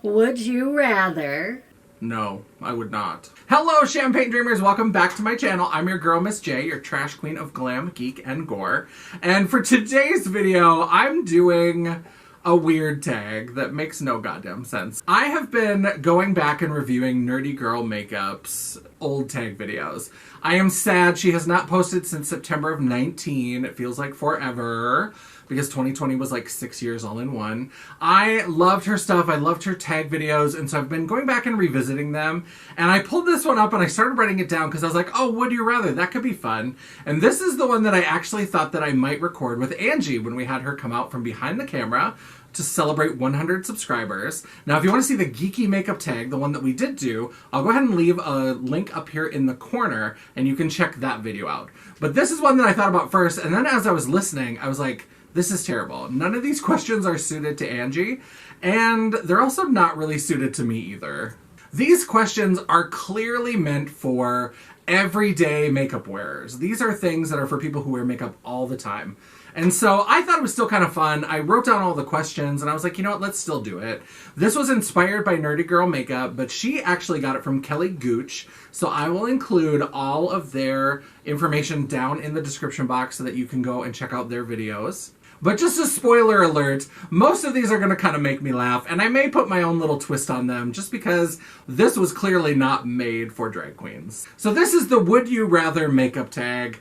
Would you rather? No, I would not. Hello, Champagne Dreamers. Welcome back to my channel. I'm your girl, Miss J, your trash queen of glam, geek, and gore. And for today's video, I'm doing a weird tag that makes no goddamn sense. I have been going back and reviewing Nerdy Girl Makeup's old tag videos. I am sad she has not posted since September of 19. It feels like forever, because 2020 was like 6 years all in one. I loved her stuff. I loved her tag videos. And so I've been going back and revisiting them. And I pulled this one up and I started writing it down because I was like, oh, would you rather? That could be fun. And this is the one that I actually thought that I might record with Angie when we had her come out from behind the camera to celebrate 100 subscribers. Now, if you want to see the geeky makeup tag, the one that we did do, I'll go ahead and leave a link up here in the corner and you can check that video out. But this is one that I thought about first. And then as I was listening, I was like, this is terrible. None of these questions are suited to Angie, and they're also not really suited to me either. These questions are clearly meant for everyday makeup wearers. These are things that are for people who wear makeup all the time. And so I thought it was still kind of fun. I wrote down all the questions and I was like, you know what, let's still do it. This was inspired by Nerdy Girl Makeup, but she actually got it from Kelly Gooch. So I will include all of their information down in the description box so that you can go and check out their videos. But just a spoiler alert, most of these are going to kind of make me laugh, and I may put my own little twist on them just because this was clearly not made for drag queens. So this is the Would You Rather makeup tag.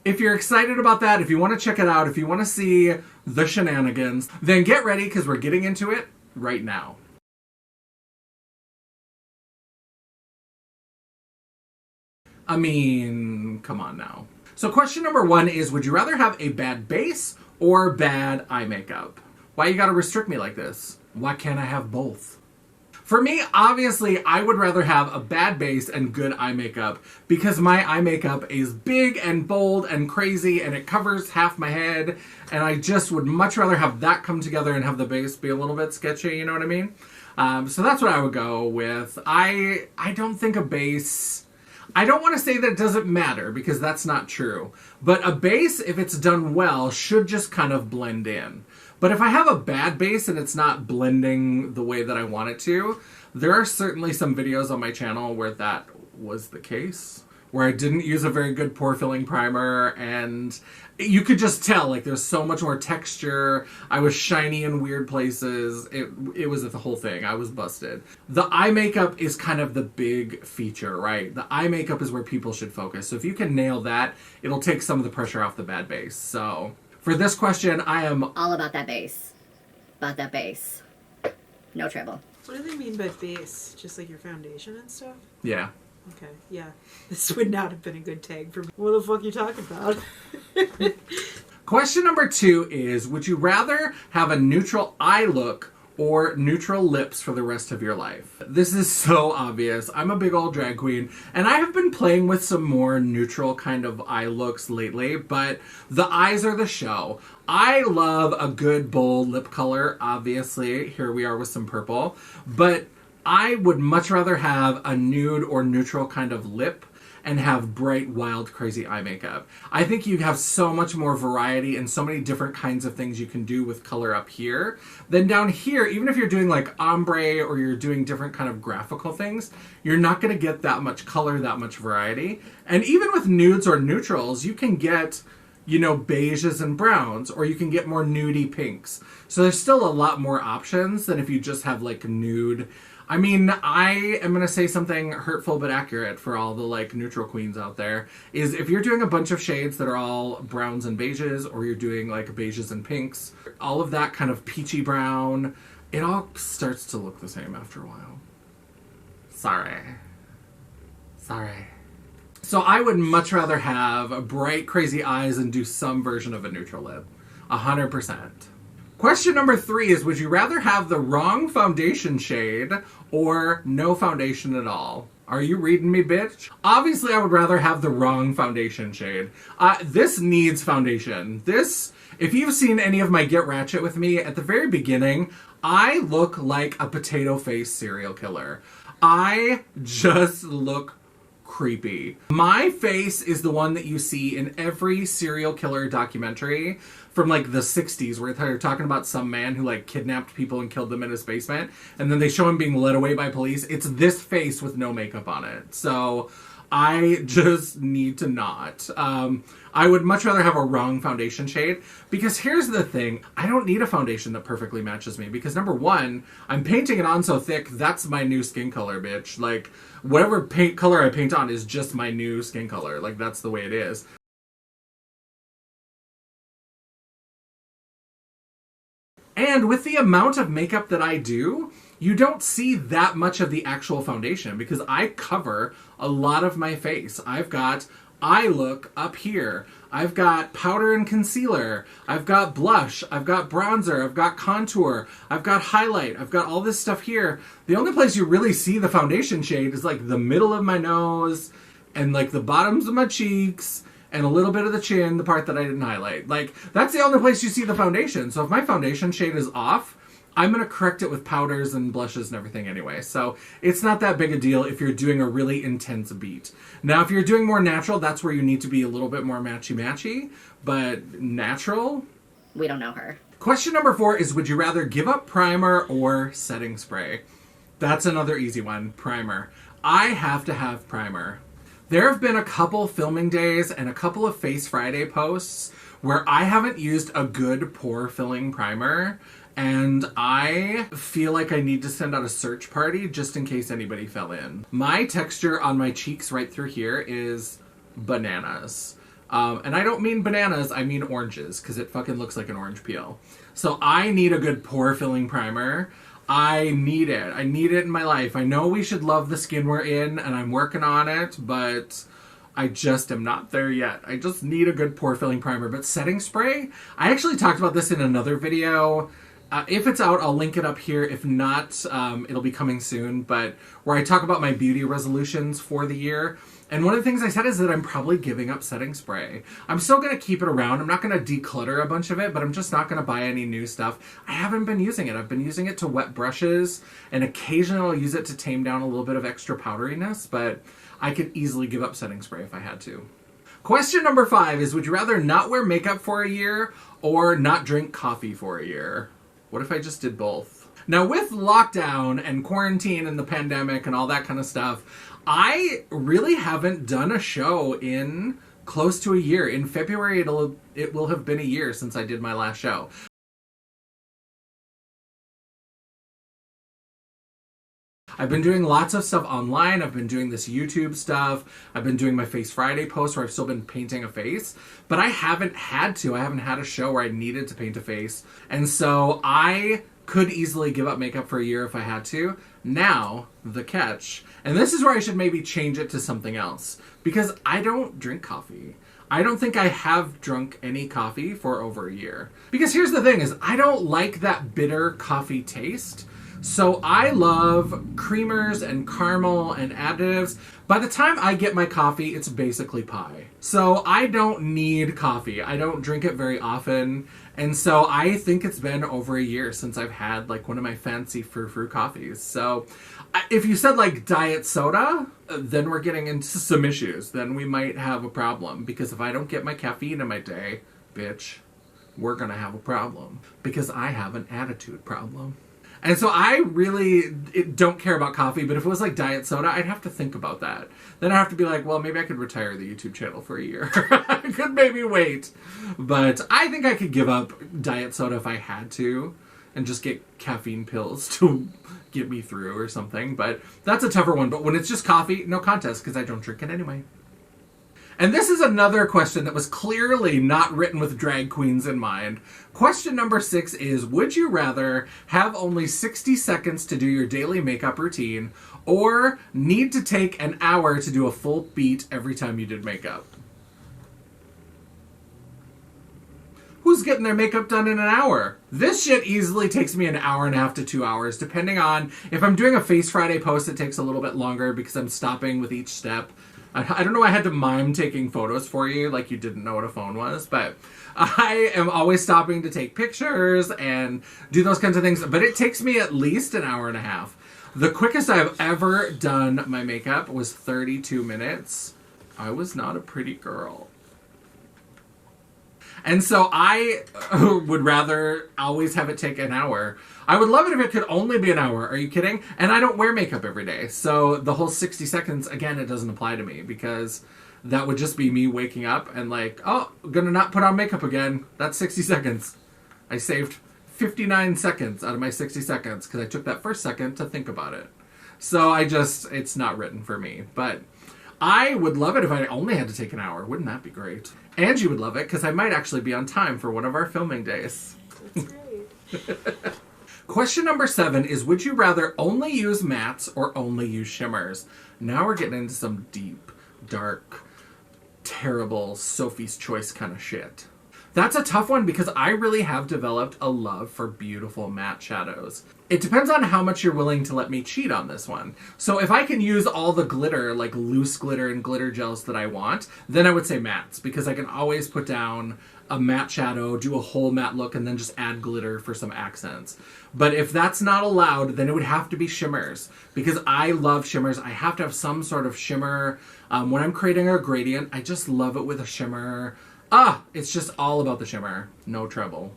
If you're excited about that, if you want to check it out, if you want to see the shenanigans, then get ready because we're getting into it right now. I mean, come on now. So question number one is, would you rather have a bad base or bad eye makeup? Why you gotta restrict me like this? Why can't I have both? For me, obviously, I would rather have a bad base and good eye makeup because my eye makeup is big and bold and crazy and it covers half my head, and I just would much rather have that come together and have the base be a little bit sketchy, you know what I mean? So that's what I would go with. I don't think a base... I don't want to say that it doesn't matter, because that's not true. But a base, if it's done well, should just kind of blend in. But if I have a bad base and it's not blending the way that I want it to, there are certainly some videos on my channel where that was the case. Where I didn't use a very good pore filling primer, and you could just tell, like, there's so much more texture. I was shiny in weird places. It was the whole thing. I was busted. The eye makeup is kind of the big feature, right? The eye makeup is where people should focus. So if you can nail that, it'll take some of the pressure off the bad base. So for this question, I am all about that base. About that base. No trouble. What do they mean by base? Just like your foundation and stuff? Yeah. Okay, yeah. This would not have been a good tag for me. What the fuck are you talking about? Question number two is, would you rather have a neutral eye look or neutral lips for the rest of your life? This is so obvious. I'm a big old drag queen, and I have been playing with some more neutral kind of eye looks lately, but the eyes are the show. I love a good bold lip color, obviously. Here we are with some purple, but I would much rather have a nude or neutral kind of lip and have bright, wild, crazy eye makeup. I think you have so much more variety and so many different kinds of things you can do with color up here than down here. Even if you're doing like ombre or you're doing different kind of graphical things, you're not going to get that much color, that much variety. And even with nudes or neutrals, you can get, you know, beiges and browns, or you can get more nudie pinks. So there's still a lot more options than if you just have like nude. I mean, I am going to say something hurtful but accurate for all the, like, neutral queens out there, is if you're doing a bunch of shades that are all browns and beiges, or you're doing, like, beiges and pinks, all of that kind of peachy brown, it all starts to look the same after a while. Sorry. So I would much rather have bright, crazy eyes and do some version of a neutral lip. 100%. Question number three is, would you rather have the wrong foundation shade or no foundation at all? Are you reading me, bitch? Obviously, I would rather have the wrong foundation shade. This needs foundation. This, if you've seen any of my Get Ratchet with me, at the very beginning, I look like a potato face serial killer. I just look creepy. My face is the one that you see in every serial killer documentary from like the 60s where they're talking about some man who like kidnapped people and killed them in his basement, and then they show him being led away by police. It's this face with no makeup on it. So I just need to not. I would much rather have a wrong foundation shade, because here's the thing. I don't need a foundation that perfectly matches me, because number one, I'm painting it on so thick, that's my new skin color, bitch. Like, whatever paint color I paint on is just my new skin color. Like, that's the way it is. And with the amount of makeup that I do, you don't see that much of the actual foundation because I cover a lot of my face. I've got eye look up here. I've got powder and concealer. I've got blush. I've got bronzer. I've got contour. I've got highlight. I've got all this stuff here. The only place you really see the foundation shade is like the middle of my nose and like the bottoms of my cheeks and a little bit of the chin, the part that I didn't highlight. Like, that's the only place you see the foundation. So if my foundation shade is off, I'm going to correct it with powders and blushes and everything anyway. So it's not that big a deal if you're doing a really intense beat. Now, if you're doing more natural, that's where you need to be a little bit more matchy-matchy. But natural? We don't know her. Question number 4 is, would you rather give up primer or setting spray? That's another easy one, primer. I have to have primer. There have been a couple filming days and a couple of Face Friday posts where I haven't used a good pore filling primer, and I feel like I need to send out a search party just in case anybody fell in. My texture on my cheeks right through here is bananas. And I don't mean bananas, I mean oranges, because it fucking looks like an orange peel. So I need a good pore filling primer. I need it. I need it in my life. I know we should love the skin we're in, and I'm working on it, but I just am not there yet. I just need a good pore filling primer. But setting spray, I actually talked about this in another video. If it's out, I'll link it up here. If not, it'll be coming soon. But where I talk about my beauty resolutions for the year. And one of the things I said is that I'm probably giving up setting spray. I'm still going to keep it around. I'm not going to declutter a bunch of it, but I'm just not going to buy any new stuff. I haven't been using it. I've been using it to wet brushes, and occasionally I'll use it to tame down a little bit of extra powderiness, but I could easily give up setting spray if I had to. Question number 5 is, would you rather not wear makeup for a year or not drink coffee for a year? What if I just did both? Now, with lockdown and quarantine and the pandemic and all that kind of stuff, I really haven't done a show in close to a year. In February, it will have been a year since I did my last show. I've been doing lots of stuff online. I've been doing this YouTube stuff. I've been doing my Face Friday posts where I've still been painting a face. But I haven't had to. I haven't had a show where I needed to paint a face. And so I could easily give up makeup for a year if I had to. Now, the catch. And this is where I should maybe change it to something else. Because I don't drink coffee. I don't think I have drunk any coffee for over a year. Because here's the thing is, I don't like that bitter coffee taste. So I love creamers and caramel and additives. By the time I get my coffee, it's basically pie. So I don't need coffee. I don't drink it very often. And so I think it's been over a year since I've had like one of my fancy frou-frou coffees. So if you said like diet soda, then we're getting into some issues. Then we might have a problem. Because if I don't get my caffeine in my day, bitch, we're gonna have a problem. Because I have an attitude problem. And so I really don't care about coffee, but if it was like diet soda, I'd have to think about that. Then I'd have to be like, well, maybe I could retire the YouTube channel for a year. I could maybe wait. But I think I could give up diet soda if I had to and just get caffeine pills to get me through or something. But that's a tougher one. But when it's just coffee, no contest, because I don't drink it anyway. And this is another question that was clearly not written with drag queens in mind. Question number 6 is, would you rather have only 60 seconds to do your daily makeup routine or need to take an hour to do a full beat every time you did makeup? Who's getting their makeup done in an hour? This shit easily takes me an hour and a half to 2 hours, depending on if I'm doing a Face Friday post, it takes a little bit longer because I'm stopping with each step. I don't know, I had to mime taking photos for you like you didn't know what a phone was, but I am always stopping to take pictures and do those kinds of things, but it takes me at least an hour and a half. The quickest I've ever done my makeup was 32 minutes. I was not a pretty girl. And so I would rather always have it take an hour. I would love it if it could only be an hour. Are you kidding? And I don't wear makeup every day. So the whole 60 seconds, again, it doesn't apply to me because that would just be me waking up and like, oh, I'm gonna not put on makeup again. That's 60 seconds. I saved 59 seconds out of my 60 seconds because I took that first second to think about it. So it's not written for me. But I would love it if I only had to take an hour. Wouldn't that be great? Angie would love it because I might actually be on time for one of our filming days. That's great. Question number 7 is, would you rather only use mattes or only use shimmers? Now we're getting into some deep, dark, terrible Sophie's Choice kind of shit. That's a tough one because I really have developed a love for beautiful matte shadows. It depends on how much you're willing to let me cheat on this one. So if I can use all the glitter, like loose glitter and glitter gels that I want, then I would say mattes because I can always put down a matte shadow, do a whole matte look, and then just add glitter for some accents. But if that's not allowed, then it would have to be shimmers because I love shimmers. I have to have some sort of shimmer. When I'm creating a gradient, I just love it with a shimmer. It's just all about the shimmer. No trouble.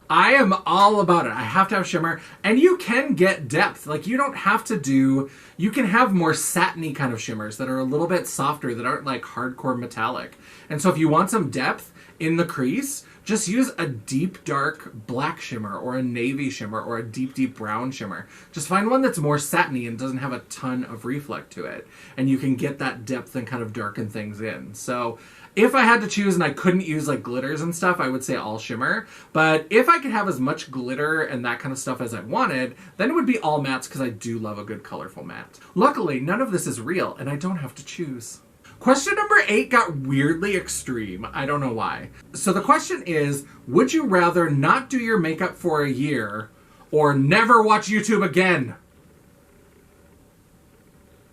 I am all about it. I have to have shimmer. And you can get depth. Like, you don't have to you can have more satiny kind of shimmers that are a little bit softer, that aren't like hardcore metallic. And so if you want some depth in the crease, just use a deep dark black shimmer or a navy shimmer or a deep deep brown shimmer. Just find one that's more satiny and doesn't have a ton of reflect to it. And you can get that depth and kind of darken things in. So if I had to choose and I couldn't use like glitters and stuff, I would say all shimmer. But if I could have as much glitter and that kind of stuff as I wanted, then it would be all mattes because I do love a good colorful matte. Luckily, none of this is real and I don't have to choose. Question number 8 got weirdly extreme. I don't know why. So the question is, would you rather not do your makeup for a year or never watch YouTube again?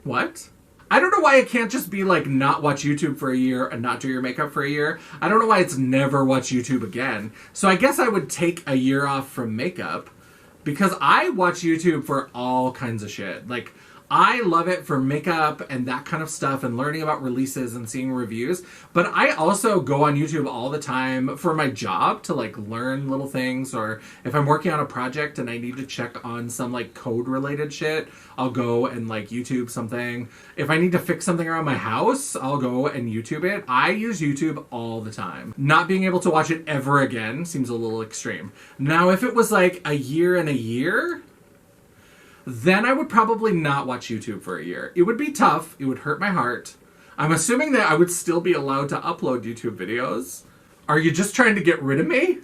What? I don't know why it can't just be like not watch YouTube for a year and not do your makeup for a year. I don't know why it's never watch YouTube again. So I guess I would take a year off from makeup because I watch YouTube for all kinds of shit. Like, I love it for makeup and that kind of stuff and learning about releases and seeing reviews. But I also go on YouTube all the time for my job to like learn little things, or if I'm working on a project and I need to check on some like code related shit, I'll go and like YouTube something. If I need to fix something around my house, I'll go and YouTube it. I use YouTube all the time. Not being able to watch it ever again seems a little extreme. Now, if it was like a year and a year, then I would probably not watch YouTube for a year. It would be tough. It would hurt my heart. I'm assuming that I would still be allowed to upload YouTube videos. Are you just trying to get rid of me?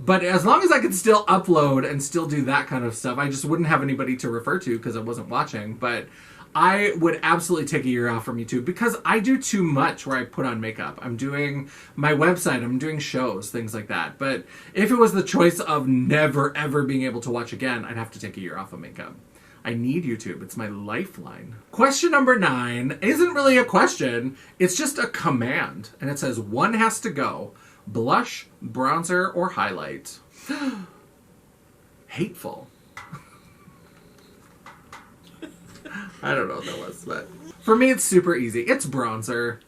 But as long as I could still upload and still do that kind of stuff, I just wouldn't have anybody to refer to because I wasn't watching. But I would absolutely take a year off from YouTube because I do too much where I put on makeup. I'm doing my website, I'm doing shows, things like that. But if it was the choice of never ever being able to watch again, I'd have to take a year off of makeup. I need YouTube. It's my lifeline. Question number 9 isn't really a question. It's just a command. And it says, one has to go. Blush, bronzer, or highlight. Hateful. I don't know what that was, but for me, it's super easy. It's bronzer.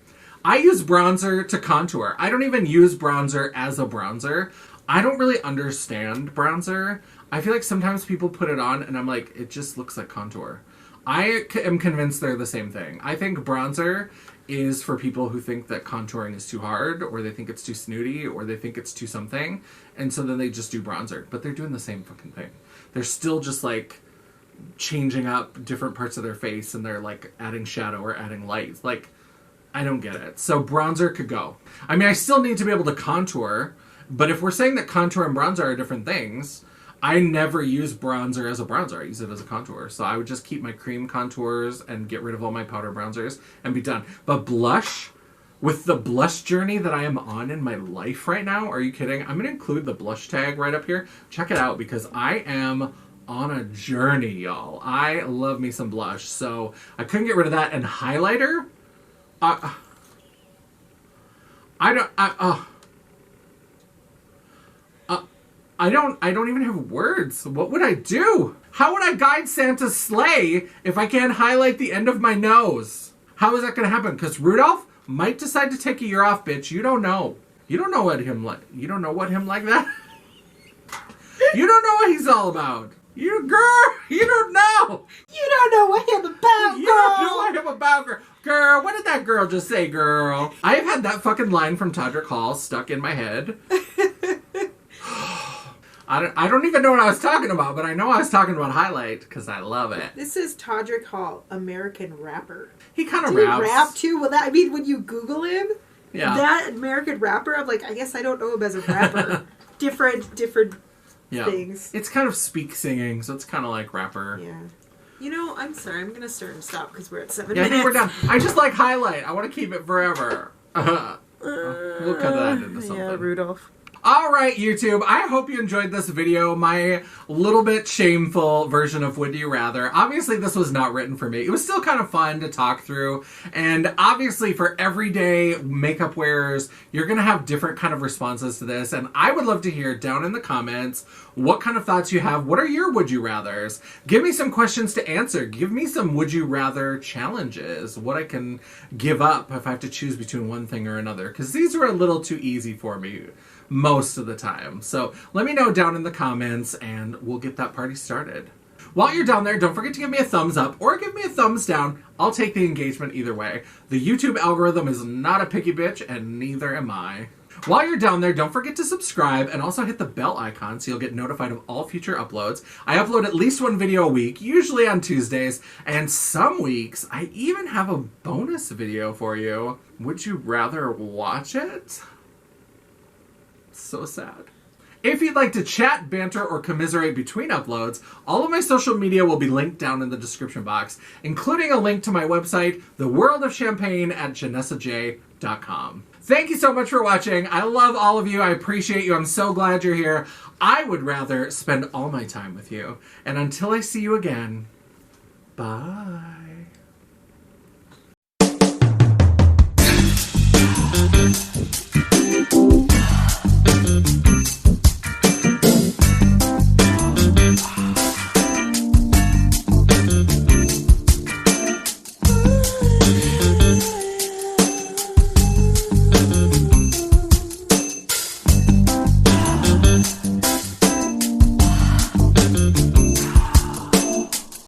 I use bronzer to contour. I don't even use bronzer as a bronzer. I don't really understand bronzer. I feel like sometimes people put it on and I'm like, it just looks like contour. I am convinced they're the same thing. I think bronzer is for people who think that contouring is too hard, or they think it's too snooty, or they think it's too something, and so then they just do bronzer. But they're doing the same fucking thing. They're still just like changing up different parts of their face and they're like adding shadow or adding light. Like, I don't get it. So bronzer could go. I mean, I still need to be able to contour, but if we're saying that contour and bronzer are different things, I never use bronzer as a bronzer. I use it as a contour. So I would just keep my cream contours and get rid of all my powder bronzers and be done. But blush, with the blush journey that I am on in my life right now, are you kidding? I'm going to include the blush tag right up here. Check it out because I am on a journey, y'all. I love me some blush. So I couldn't get rid of that. And highlighter, I don't even have words. What would I do? How would I guide Santa's sleigh if I can't highlight the end of my nose? How is that going to happen? Because Rudolph might decide to take a year off, bitch. You don't know. You don't know what him like. You don't know what him like that? You don't know what he's all about. You don't know. You don't know what him about, girl. You don't know what him about, girl. Girl, what did that girl just say, girl? I've had that fucking line from Todrick Hall stuck in my head. I don't even know what I was talking about, but I know I was talking about Highlight because I love it. This is Todrick Hall, American rapper. He kind of Did raps. he rap too? Well, I mean, when you Google him, yeah, that American rapper, I'm like, I guess I don't know him as a rapper. different things. It's kind of speak singing, so it's kind of like rapper. Yeah. You know, I'm sorry. I'm going to start and stop because we're at 7 Yeah, I minutes. think we're done. I just like Highlight. I want to keep it forever. We'll cut that into something. Yeah, Rudolph. Alright, YouTube, I hope you enjoyed this video, my little bit shameful version of Would You Rather. Obviously, this was not written for me. It was still kind of fun to talk through, and obviously for everyday makeup wearers, you're going to have different kind of responses to this, and I would love to hear down in the comments what kind of thoughts you have. What are your Would You Rathers? Give me some questions to answer. Give me some Would You Rather challenges, what I can give up if I have to choose between one thing or another, because these are a little too easy for me most of the time. So let me know down in the comments and we'll get that party started. While you're down there, don't forget to give me a thumbs up or give me a thumbs down. I'll take the engagement either way. The YouTube algorithm is not a picky bitch and neither am I. While you're down there, don't forget to subscribe and also hit the bell icon so you'll get notified of all future uploads. I upload at least one video a week, usually on Tuesdays, and some weeks I even have a bonus video for you. Would you rather watch it? So sad. If you'd like to chat, banter, or commiserate between uploads, all of my social media will be linked down in the description box, including a link to my website, The World of Champagne at janessaj.com. Thank you so much for watching. I love all of you. I appreciate you. I'm so glad you're here. I would rather spend all my time with you. And until I see you again, bye.